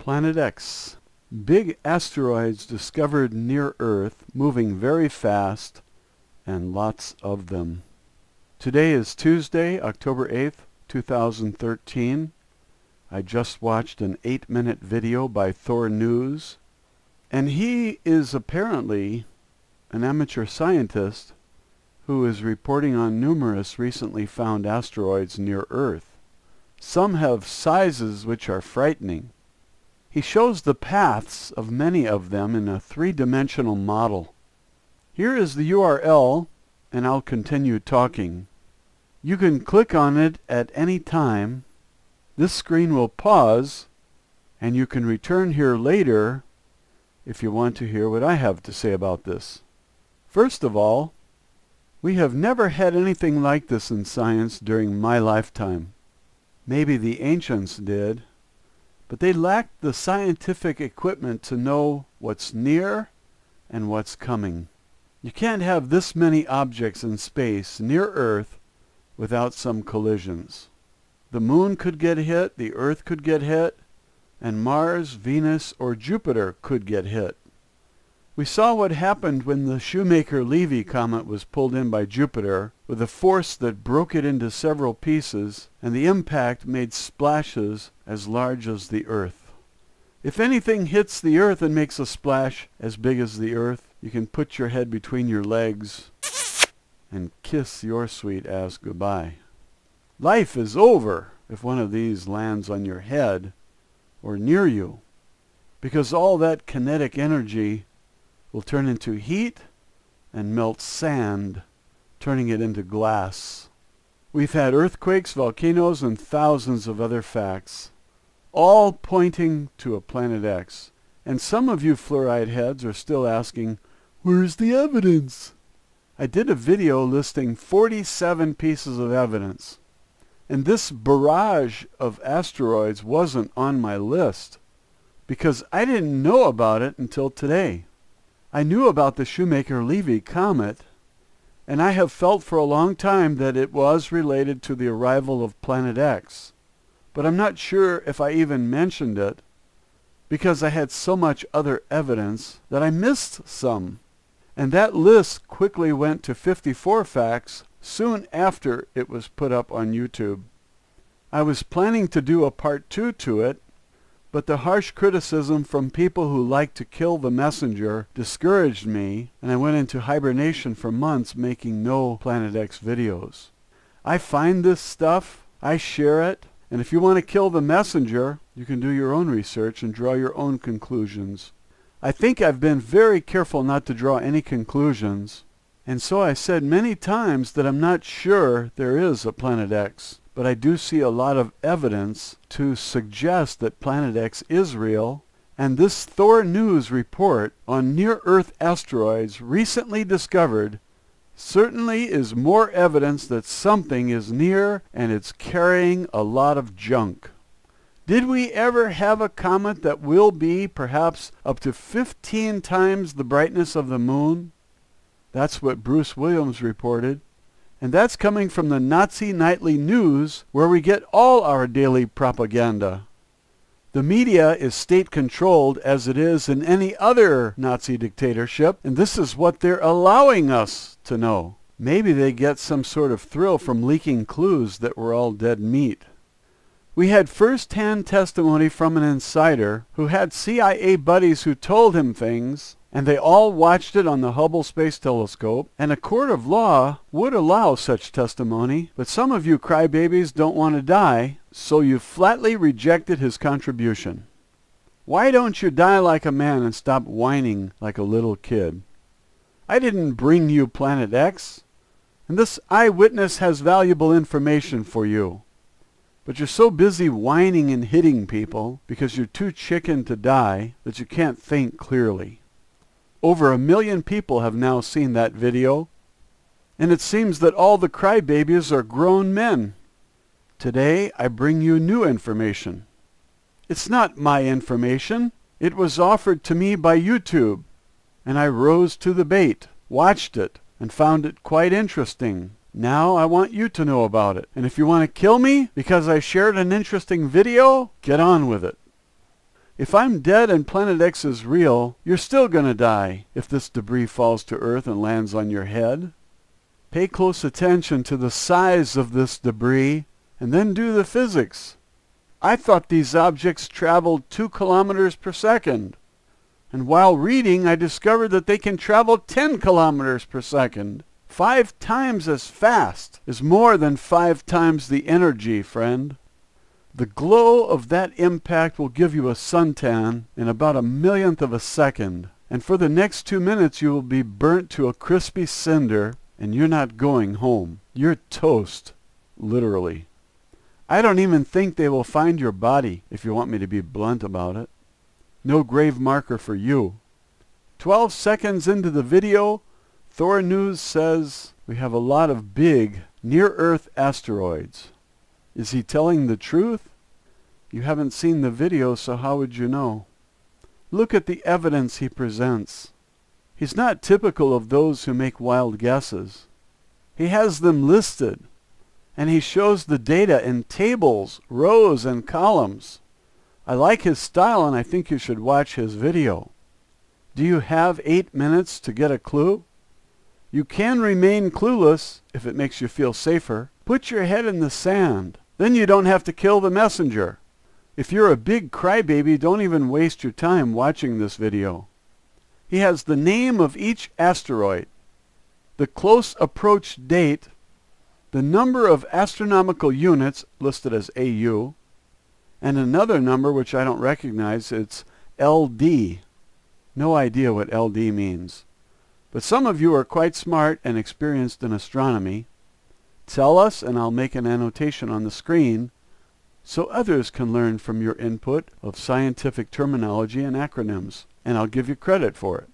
Planet X. Big asteroids discovered near Earth, moving very fast, and lots of them. Today is Tuesday, October 8th, 2013. I just watched an 8-minute video by Thor News, and he is apparently an amateur scientist who is reporting on numerous recently found asteroids near Earth. Some have sizes which are frightening. He shows the paths of many of them in a three-dimensional model. Here is the URL, and I'll continue talking. You can click on it at any time. This screen will pause, and you can return here later if you want to hear what I have to say about this. First of all, we have never had anything like this in science during my lifetime. Maybe the ancients did, but they lacked the scientific equipment to know what's near and what's coming. You can't have this many objects in space near Earth without some collisions. The moon could get hit, the Earth could get hit, and Mars, Venus, or Jupiter could get hit. We saw what happened when the Shoemaker-Levy comet was pulled in by Jupiter with a force that broke it into several pieces, and the impact made splashes as large as the Earth. If anything hits the Earth and makes a splash as big as the Earth, you can put your head between your legs and kiss your sweet ass goodbye. Life is over if one of these lands on your head or near you, because all that kinetic energy will turn into heat and melt sand, turning it into glass. We've had earthquakes, volcanoes, and thousands of other facts, all pointing to a Planet X. And some of you fluoride heads are still asking, where's the evidence? I did a video listing 47 pieces of evidence, and this barrage of asteroids wasn't on my list because I didn't know about it until today. I knew about the Shoemaker-Levy comet, and I have felt for a long time that it was related to the arrival of Planet X. But I'm not sure if I even mentioned it because I had so much other evidence that I missed some. And that list quickly went to 54 facts soon after it was put up on YouTube. I was planning to do a part 2 to it, but the harsh criticism from people who like to kill the messenger discouraged me, and I went into hibernation for months making no Planet X videos. I find this stuff, I share it, and if you want to kill the messenger, you can do your own research and draw your own conclusions. I think I've been very careful not to draw any conclusions, and so I said many times that I'm not sure there is a Planet X. But I do see a lot of evidence to suggest that Planet X is real, and this Thor News report on near-Earth asteroids recently discovered certainly is more evidence that something is near and it's carrying a lot of junk. Did we ever have a comet that will be perhaps up to 15 times the brightness of the moon? That's what Bruce Williams reported. And that's coming from the Nazi Nightly News, where we get all our daily propaganda. The media is state-controlled as it is in any other Nazi dictatorship, and this is what they're allowing us to know. Maybe they get some sort of thrill from leaking clues that we're all dead meat. We had first-hand testimony from an insider who had CIA buddies who told him things, and they all watched it on the Hubble Space Telescope, and a court of law would allow such testimony, but some of you crybabies don't want to die, so you flatly rejected his contribution. Why don't you die like a man and stop whining like a little kid? I didn't bring you Planet X, and this eyewitness has valuable information for you. But you're so busy whining and hitting people because you're too chicken to die that you can't think clearly. Over 1 million people have now seen that video, and it seems that all the crybabies are grown men. Today I bring you new information. It's not my information. It was offered to me by YouTube, and I rose to the bait, watched it, and found it quite interesting. Now I want you to know about it. And if you want to kill me because I shared an interesting video, get on with it. If I'm dead and Planet X is real, you're still gonna die if this debris falls to Earth and lands on your head. Pay close attention to the size of this debris and then do the physics. I thought these objects traveled 2 kilometers per second. And while reading, I discovered that they can travel 10 kilometers per second. 5 times as fast is more than 5 times the energy, friend. The glow of that impact will give you a suntan in about 1/1,000,000th of a second. And for the next 2 minutes you will be burnt to a crispy cinder, and you're not going home. You're toast, literally. I don't even think they will find your body, if you want me to be blunt about it. No grave marker for you. 12 seconds into the video, Thor News says we have a lot of big near-Earth asteroids. Is he telling the truth? You haven't seen the video, so how would you know? Look at the evidence he presents. He's not typical of those who make wild guesses. He has them listed, and he shows the data in tables, rows, and columns. I like his style, and I think you should watch his video. Do you have 8 minutes to get a clue? You can remain clueless if it makes you feel safer. Put your head in the sand. Then you don't have to kill the messenger. If you're a big crybaby, don't even waste your time watching this video. He has the name of each asteroid, the close approach date, the number of astronomical units listed as AU, and another number which I don't recognize. It's LD. No idea what LD means. But some of you are quite smart and experienced in astronomy. Tell us, and I'll make an annotation on the screen so others can learn from your input of scientific terminology and acronyms, and I'll give you credit for it.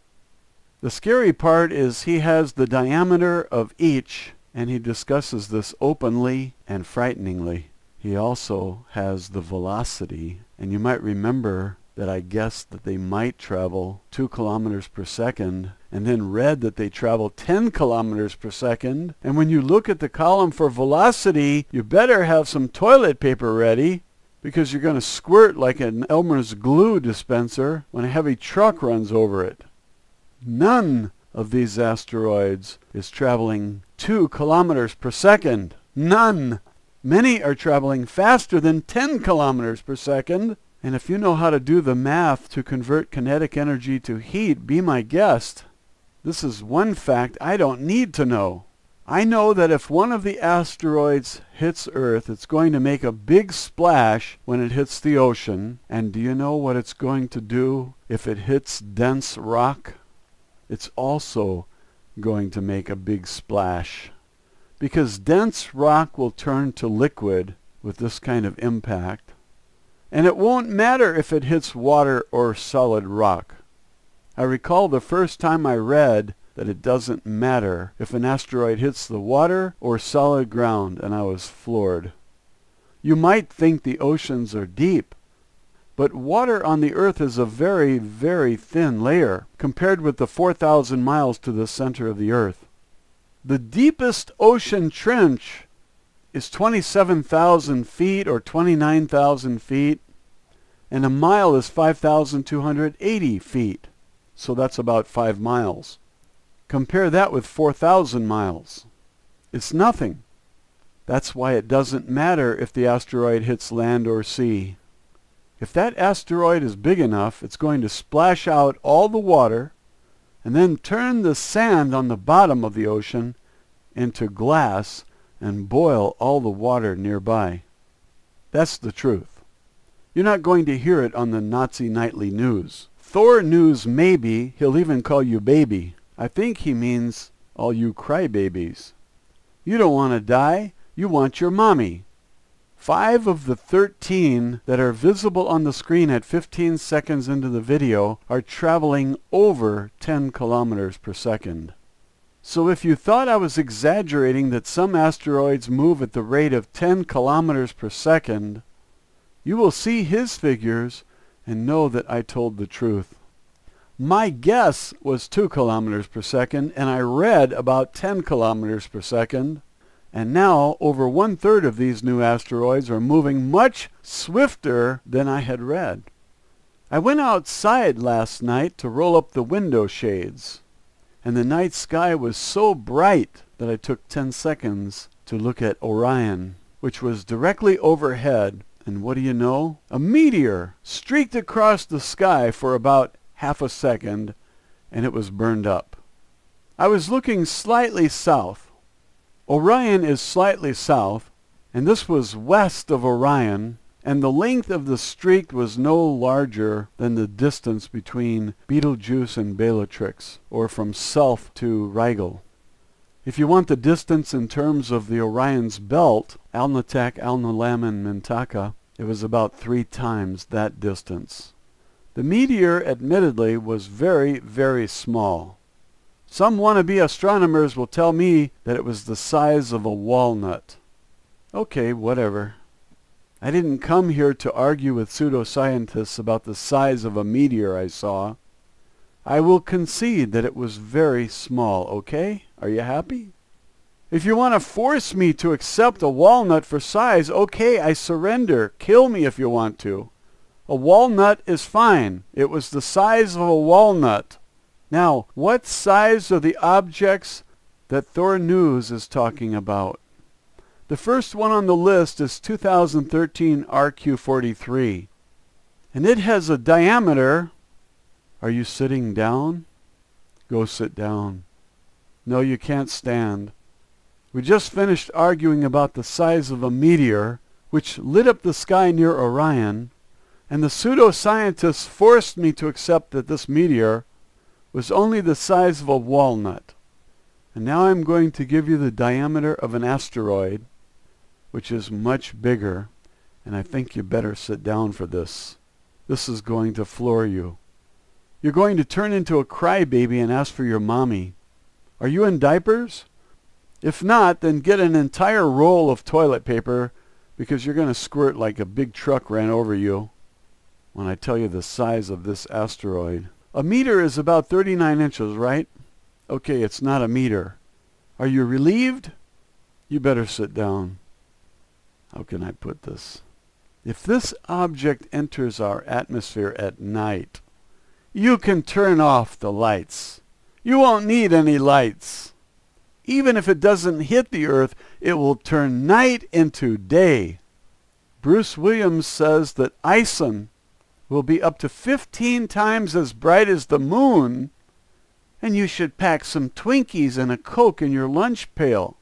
The scary part is he has the diameter of each, and he discusses this openly and frighteningly. He also has the velocity, and you might remember that I guessed that they might travel 2 kilometers per second, and then read that they travel 10 kilometers per second. And when you look at the column for velocity, you better have some toilet paper ready, because you're going to squirt like an Elmer's glue dispenser when a heavy truck runs over it. None of these asteroids is traveling 2 kilometers per second. None. Many are traveling faster than 10 kilometers per second. And if you know how to do the math to convert kinetic energy to heat, be my guest. This is one fact I don't need to know. I know that if one of the asteroids hits Earth, it's going to make a big splash when it hits the ocean. And do you know what it's going to do if it hits dense rock? It's also going to make a big splash, because dense rock will turn to liquid with this kind of impact. And it won't matter if it hits water or solid rock. I recall the first time I read that it doesn't matter if an asteroid hits the water or solid ground, and I was floored. You might think the oceans are deep, but water on the Earth is a very, very thin layer compared with the 4,000 miles to the center of the Earth. The deepest ocean trench is 27,000 feet or 29,000 feet, and a mile is 5,280 feet. So that's about 5 miles. Compare that with 4,000 miles. It's nothing. That's why it doesn't matter if the asteroid hits land or sea. If that asteroid is big enough, it's going to splash out all the water and then turn the sand on the bottom of the ocean into glass and boil all the water nearby. That's the truth. You're not going to hear it on the Nazi nightly news. Thor News maybe, he'll even call you baby. I think he means all you crybabies. You don't want to die, you want your mommy. 5 of the 13 that are visible on the screen at 15 seconds into the video are traveling over 10 kilometers per second. So if you thought I was exaggerating that some asteroids move at the rate of 10 kilometers per second, you will see his figures and know that I told the truth. My guess was 2 kilometers per second, and I read about 10 kilometers per second. And now over 1/3 of these new asteroids are moving much swifter than I had read. I went outside last night to roll up the window shades, and the night sky was so bright that I took 10 seconds to look at Orion, which was directly overhead, and what do you know? A meteor streaked across the sky for about half a second, and it was burned up. I was looking slightly south. Orion is slightly south, and this was west of Orion, and the length of the streak was no larger than the distance between Betelgeuse and Bellatrix, or from Self to Rigel. If you want the distance in terms of the Orion's belt, Alnitak, Alnilam, and Mintaka, it was about 3 times that distance. The meteor, admittedly, was very, very small. Some wannabe astronomers will tell me that it was the size of a walnut. Okay, whatever. I didn't come here to argue with pseudoscientists about the size of a meteor I saw. I will concede that it was very small, okay? Are you happy? If you want to force me to accept a walnut for size, okay, I surrender. Kill me if you want to. A walnut is fine. It was the size of a walnut. Now, what size are the objects that Thor News is talking about? The first one on the list is 2013 RQ-43, and it has a diameter. Are you sitting down? Go sit down. No, you can't stand. We just finished arguing about the size of a meteor, which lit up the sky near Orion, and the pseudoscientists forced me to accept that this meteor was only the size of a walnut. And now I'm going to give you the diameter of an asteroid, which is much bigger, and I think you better sit down for this. This is going to floor you. You're going to turn into a crybaby and ask for your mommy. Are you in diapers? If not, then get an entire roll of toilet paper, because you're going to squirt like a big truck ran over you when I tell you the size of this asteroid. A meter is about 39 inches, right? Okay, it's not a meter. Are you relieved? You better sit down. How can I put this? If this object enters our atmosphere at night, you can turn off the lights. You won't need any lights. Even if it doesn't hit the Earth, it will turn night into day. Bruce Williams says that Ison will be up to 15 times as bright as the moon, and you should pack some Twinkies and a Coke in your lunch pail.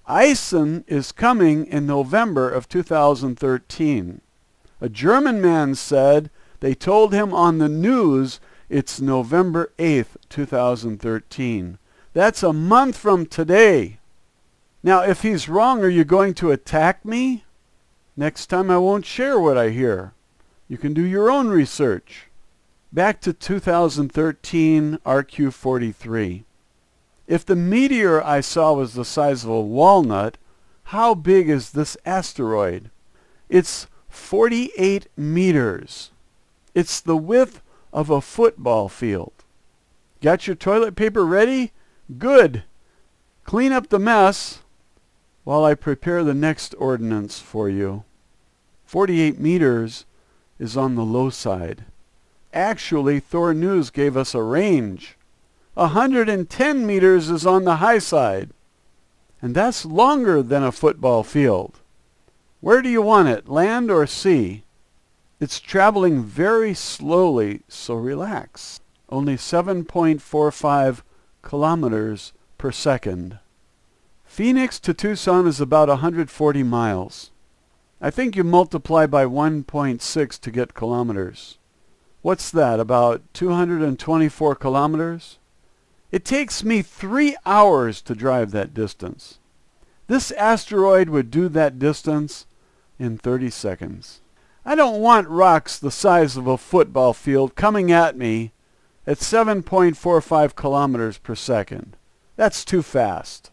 Ison is coming in November of 2013. A German man said they told him on the news it's November 8th, 2013. That's a month from today. Now, if he's wrong, are you going to attack me? Next time I won't share what I hear. You can do your own research. Back to 2013 RQ-43. If the meteor I saw was the size of a walnut, how big is this asteroid? It's 48 meters. It's the width of a football field. Got your toilet paper ready? Good. Clean up the mess while I prepare the next ordinance for you. 48 meters is on the low side. Actually, Thor News gave us a range. 110 meters is on the high side. And that's longer than a football field. Where do you want it, land or sea? It's traveling very slowly, so relax. Only 7.45 kilometers per second. Phoenix to Tucson is about 140 miles. I think you multiply by 1.6 to get kilometers. What's that, about 224 kilometers? It takes me 3 hours to drive that distance. This asteroid would do that distance in 30 seconds. I don't want rocks the size of a football field coming at me at 7.45 kilometers per second. That's too fast.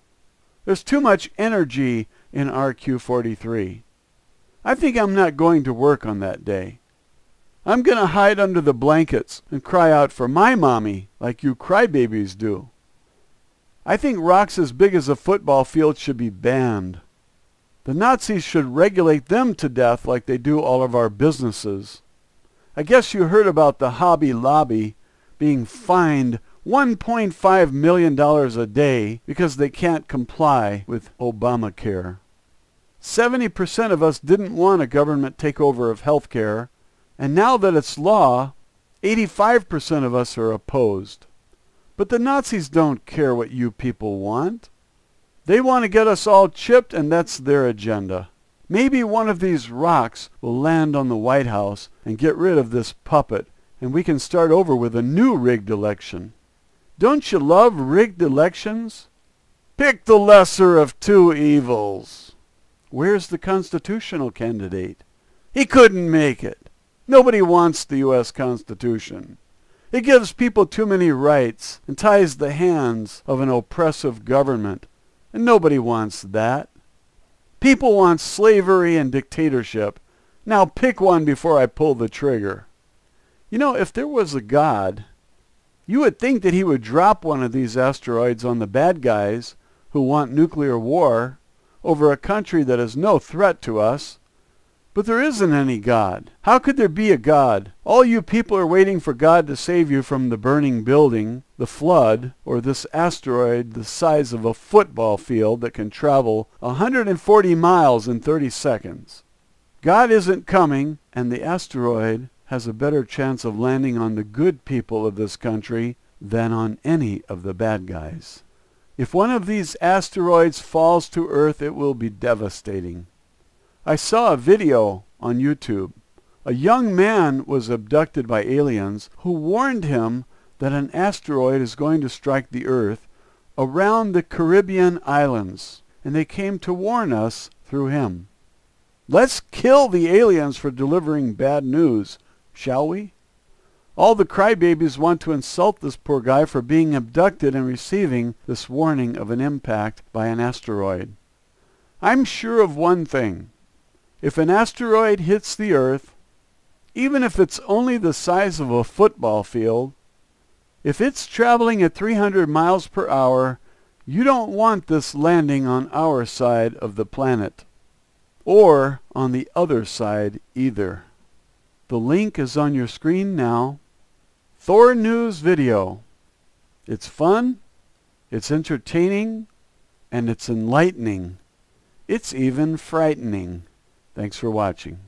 There's too much energy in RQ-43. I think I'm not going to work on that day. I'm going to hide under the blankets and cry out for my mommy like you crybabies do. I think rocks as big as a football field should be banned. The Nazis should regulate them to death like they do all of our businesses. I guess you heard about the Hobby Lobby being fined $1.5 million a day because they can't comply with Obamacare. 70% of us didn't want a government takeover of health care, and now that it's law, 85% of us are opposed. But the Nazis don't care what you people want. They want to get us all chipped, and that's their agenda. Maybe one of these rocks will land on the White House and get rid of this puppet, and we can start over with a new rigged election. Don't you love rigged elections? Pick the lesser of two evils. Where's the constitutional candidate? He couldn't make it. Nobody wants the U.S. Constitution. It gives people too many rights and ties the hands of an oppressive government, and nobody wants that. People want slavery and dictatorship. Now pick one before I pull the trigger. You know, if there was a God, you would think that he would drop one of these asteroids on the bad guys who want nuclear war over a country that is no threat to us. But there isn't any God. How could there be a God? All you people are waiting for God to save you from the burning building, the flood, or this asteroid the size of a football field that can travel 140 miles in 30 seconds. God isn't coming, and the asteroid has a better chance of landing on the good people of this country than on any of the bad guys. If one of these asteroids falls to Earth, it will be devastating. I saw a video on YouTube. A young man was abducted by aliens who warned him that an asteroid is going to strike the Earth around the Caribbean islands, and they came to warn us through him. Let's kill the aliens for delivering bad news, shall we? All the crybabies want to insult this poor guy for being abducted and receiving this warning of an impact by an asteroid. I'm sure of one thing. If an asteroid hits the Earth, even if it's only the size of a football field, if it's traveling at 300 miles per hour, you don't want this landing on our side of the planet, or on the other side either. The link is on your screen now. Thor News video. It's fun, it's entertaining, and it's enlightening. It's even frightening. Thanks for watching.